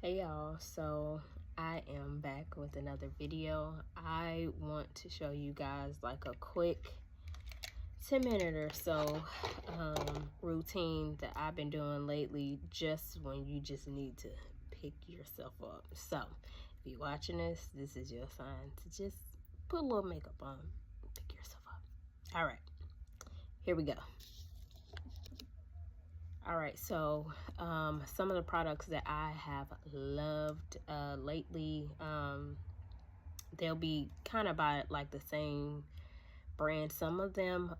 Hey y'all, so I am back with another video. I want to show you guys like a quick 10-minute or so routine that I've been doing lately, just when you just need to pick yourself up. So if you're watching this is your sign to just put a little makeup on, pick yourself up. All right, here we go. All right, so some of the products that I have loved lately, they'll be kind of by like the same brand, some of them,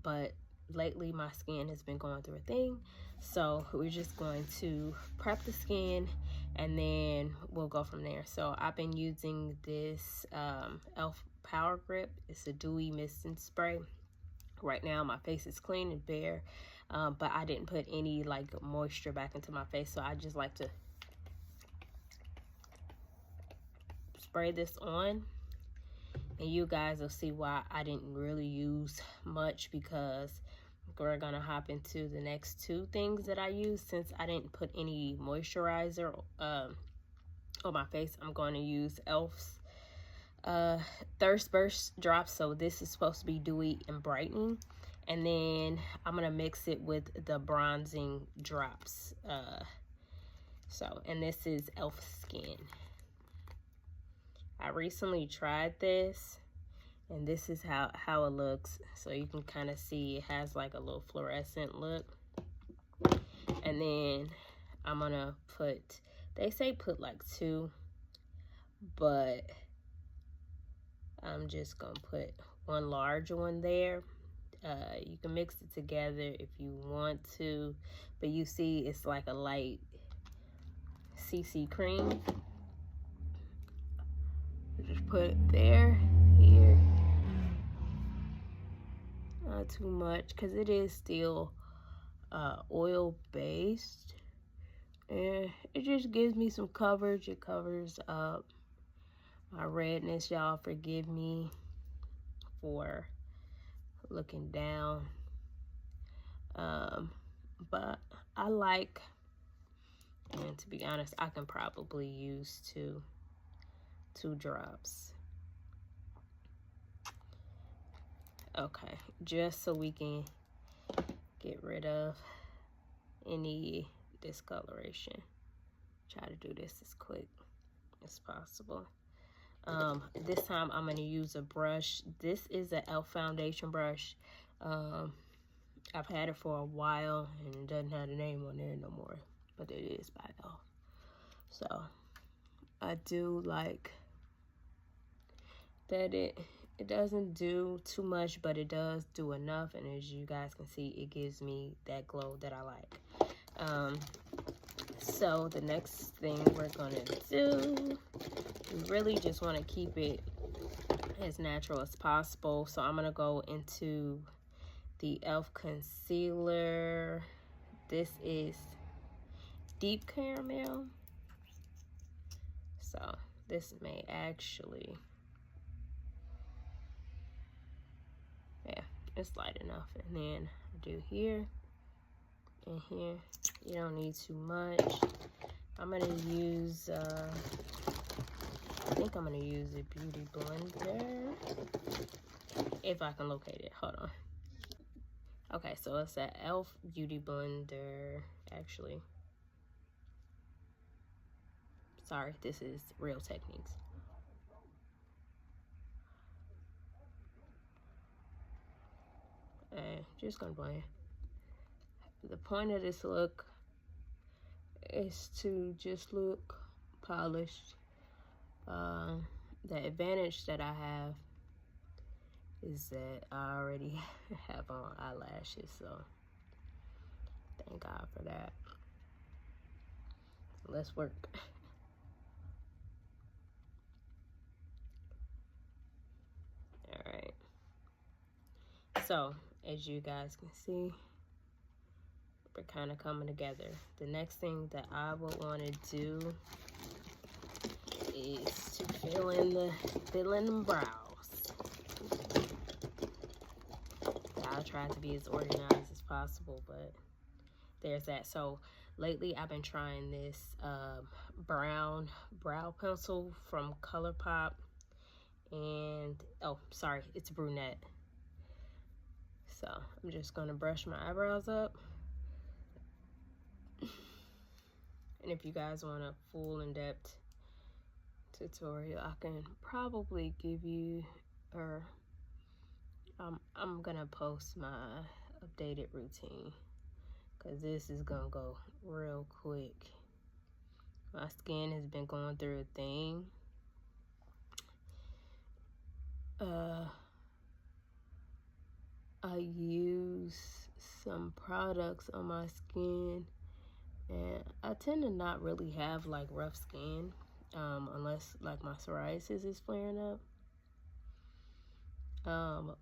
but lately my skin has been going through a thing. So we're just going to prep the skin and then we'll go from there. So I've been using this e.l.f. Power Grip. It's a dewy misting spray. Right now my face is clean and bare, but I didn't put any like moisture back into my face, so I just like to spray this on, and you guys will see why I didn't really use much, because we're gonna hop into the next two things that I use. Since I didn't put any moisturizer on my face, I'm going to use e.l.f.'s Thirst Burst drops. So this is supposed to be dewy and brightening, and then I'm gonna mix it with the bronzing drops. And this is e.l.f. Skin. I recently tried this, and this is how it looks. So you can kind of see it has like a little fluorescent look. And then I'm gonna put, they say put like 2, but I'm just gonna put one large one there. You can mix it together if you want to, but you see it's like a light CC cream. Just put it there, here. Not too much, because it is still oil based, and it just gives me some coverage. It covers up my redness. Y'all forgive me for looking down, but I like, and to be honest, I can probably use two drops. Okay, just so we can get rid of any discoloration. Try to do this as quick as possible. This time I'm going to use a brush. This is an e.l.f. foundation brush. I've had it for a while and it doesn't have the name on there no more, but it is by e.l.f. So I do like that it doesn't do too much, but it does do enough, and as you guys can see, it gives me that glow that I like. So the next thing we're gonna do, we really just want to keep it as natural as possible. So I'm gonna go into the e.l.f. concealer. This is Deep Caramel. So this may actually, yeah, it's light enough. And then I do here and here. You don't need too much. I'm gonna use I think I'm gonna use a beauty blender, if I can locate it. Hold on. Okay, so it's an e.l.f. beauty blender. Actually, sorry, this is Real Techniques. And just gonna blend. The point of this look is to just look polished. The advantage that I have is that I already have on eyelashes, so thank God for that. Let's work. All right, so as you guys can see, we're kind of coming together. The next thing that I would want to do is to fill in the brows. I'll try to be as organized as possible, but there's that. So lately I've been trying this brown brow pencil from ColourPop, and oh sorry, it's brunette. So I'm just gonna brush my eyebrows up. And if you guys want a full in-depth tutorial, I can probably give you, or I'm gonna post my updated routine, because this is gonna go real quick. My skin has been going through a thing. I use some products on my skin, and I tend to not really have like rough skin, unless like my psoriasis is flaring up.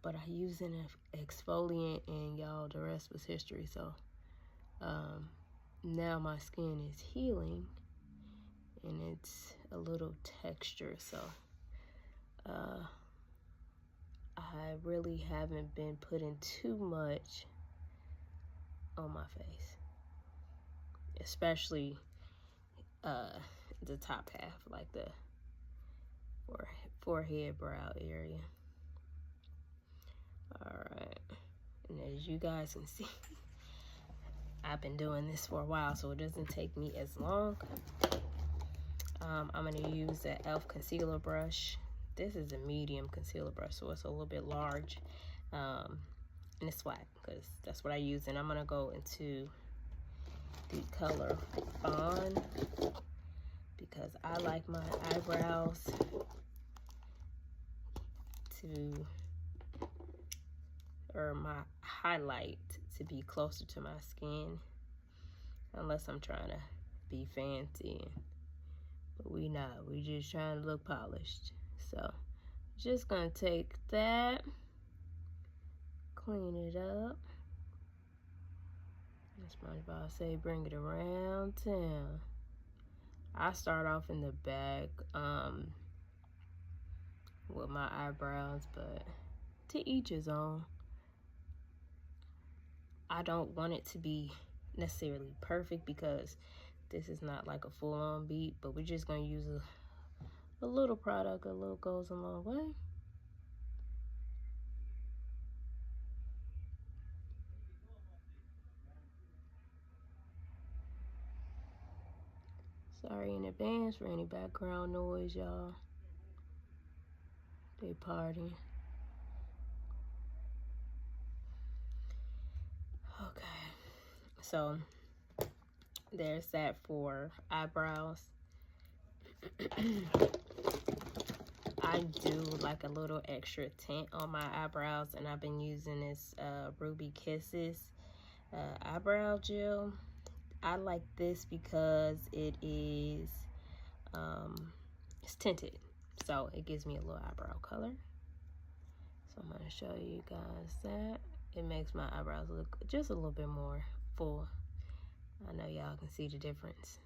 But I use an exfoliant, and y'all, the rest was history. So now my skin is healing, and it's a little texture. So I really haven't been putting too much on my face, especially the top half, like the forehead brow area. All right, and as you guys can see, I've been doing this for a while, so it doesn't take me as long. I'm gonna use the e.l.f. concealer brush. This is a medium concealer brush, so it's a little bit large, and it's flat, because that's what I use. And I'm gonna go into the color Fawn, because I like my eyebrows to, or my highlight to be closer to my skin, unless I'm trying to be fancy. But we not, we just trying to look polished. So just gonna take that, clean it up. As SpongeBob say, bring it around town. I start off in the back with my eyebrows, but to each his own. I don't want it to be necessarily perfect, because this is not like a full-on beat, but we're just gonna use a little product. A little goes a long way. Sorry in advance for any background noise, y'all. They party. Okay, so there's that for eyebrows. I do like a little extra tint on my eyebrows, and I've been using this Ruby Kisses eyebrow gel. I like this because it is it's tinted, so it gives me a little eyebrow color. So I'm gonna show you guys that. It makes my eyebrows look just a little bit more full. I know y'all can see the difference.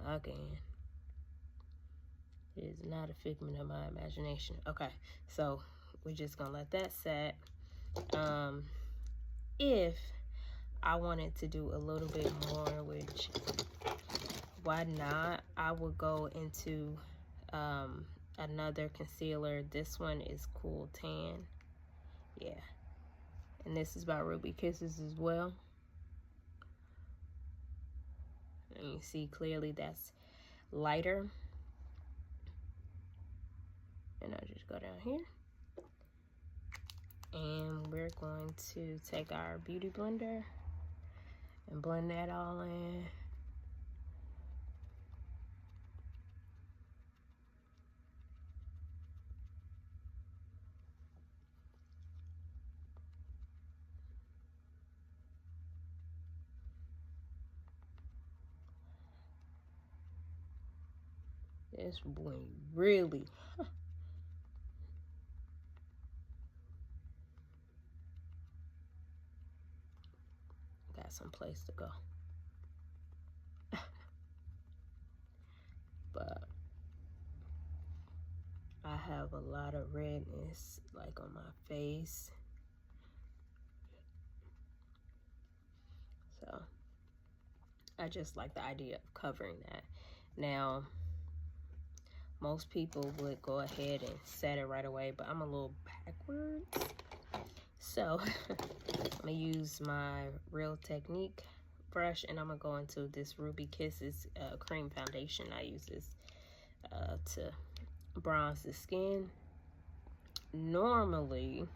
I can. It is not a figment of my imagination. Okay, so we're just gonna let that set. If I wanted to do a little bit more, which why not, I would go into another concealer. This one is Cool Tan. Yeah, and this is by Ruby Kisses as well. And you see clearly that's lighter. And I'll just go down here, and we're going to take our beauty blender and blend that all in. This boy really got some place to go. But I have a lot of redness like on my face. So I just like the idea of covering that. Now, most people would go ahead and set it right away, but I'm a little backwards. So I'm gonna use my Real Technique brush, and I'm gonna go into this Ruby Kisses cream foundation. I use this to bronze the skin. Normally,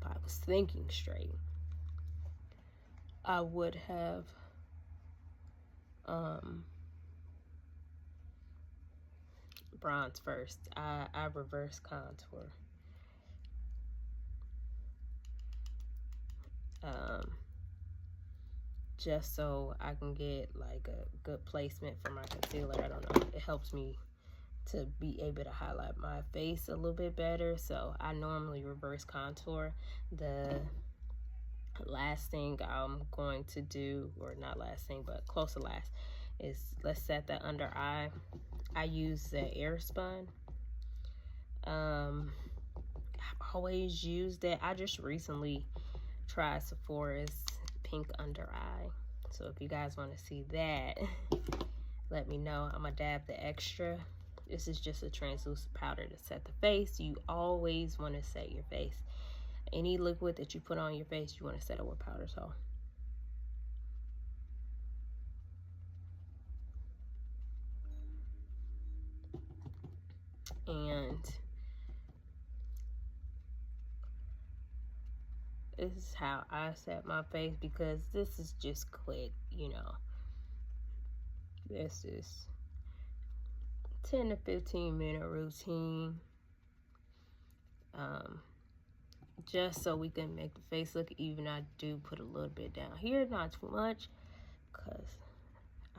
if I was thinking straight, I would have bronze first. I reverse contour. Just so I can get like a good placement for my concealer. I don't know, it helps me to be able to highlight my face a little bit better. So I normally reverse contour. The last thing I'm going to do, or not last thing, but close to last, is let's set the under eye. I use the Airspun. I've always used it. I just recently tried Sephora's pink under eye. So if you guys want to see that, let me know. I'm gonna dab the extra. This is just a translucent powder to set the face. You always want to set your face. Any liquid that you put on your face, you want to set it with powder. So and this is how I set my face, because this is just quick, you know. This is 10 to 15 minute routine, just so we can make the face look even. I do put a little bit down here, not too much, because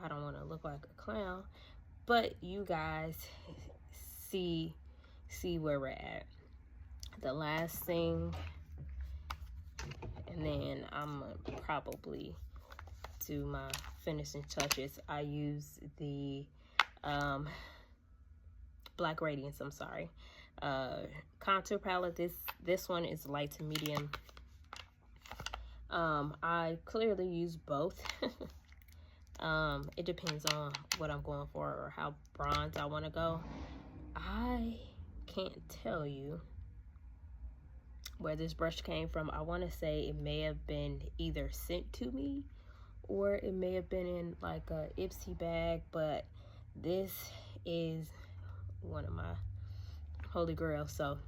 I don't want to look like a clown, but you guys see where we're at. The last thing, and then I'm gonna probably do my finishing touches. I use the Black Radiance, I'm sorry, contour palette. This one is light to medium. I clearly use both. It depends on what I'm going for or how bronze I want to go. I can't tell you where this brush came from. I want to say it may have been either sent to me, or it may have been in like a Ipsy bag, but this is one of my holy grails. So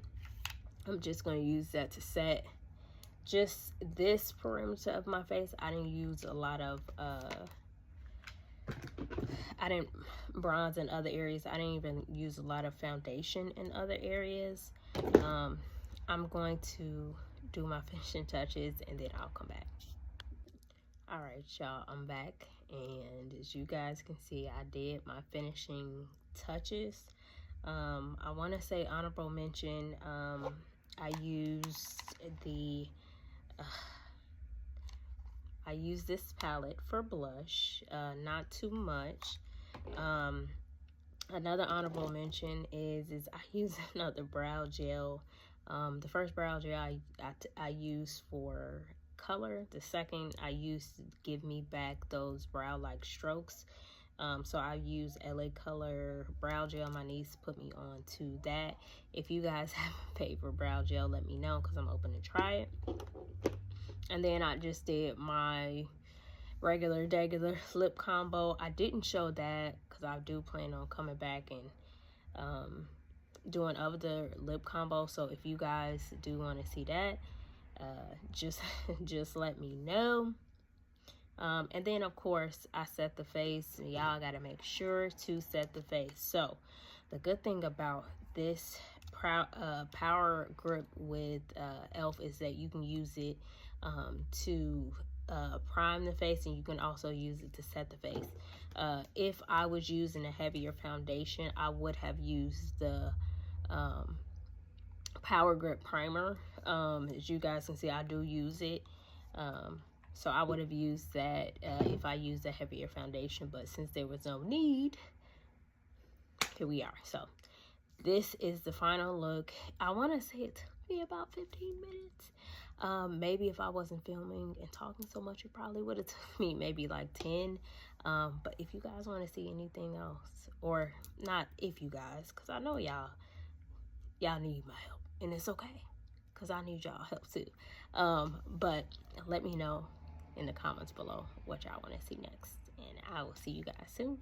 I'm just going to use that to set just this perimeter of my face. I didn't use a lot of I didn't bronze in other areas. I didn't even use a lot of foundation in other areas. I'm going to do my finishing touches and then I'll come back. All right, y'all, I'm back, and as you guys can see, I did my finishing touches. I want to say honorable mention, I used this palette for blush, not too much. Another honorable mention is I use another brow gel. The first brow gel I used for color. The second I used to give me back those brow like strokes. So I use LA Color brow gel. My niece put me on to that. If you guys have a favorite brow gel, let me know, because I'm open to try it. And then I just did my regular lip combo. I didn't show that because I do plan on coming back and doing other lip combo. So if you guys do want to see that, just let me know. And then of course I set the face. Y'all gotta make sure to set the face. So the good thing about this power grip with e.l.f. is that you can use it to prime the face, and you can also use it to set the face. If I was using a heavier foundation, I would have used the power grip primer. As you guys can see, I do use it, so I would have used that if I used a heavier foundation, but since there was no need, here we are. So this is the final look. I want to say it took me about 15 minutes. Maybe if I wasn't filming and talking so much, it probably would have took me maybe like 10. But if you guys want to see anything else, or not if you guys, because I know y'all need my help, and it's okay, because I need y'all help too. But let me know in the comments below what y'all want to see next, and I will see you guys soon.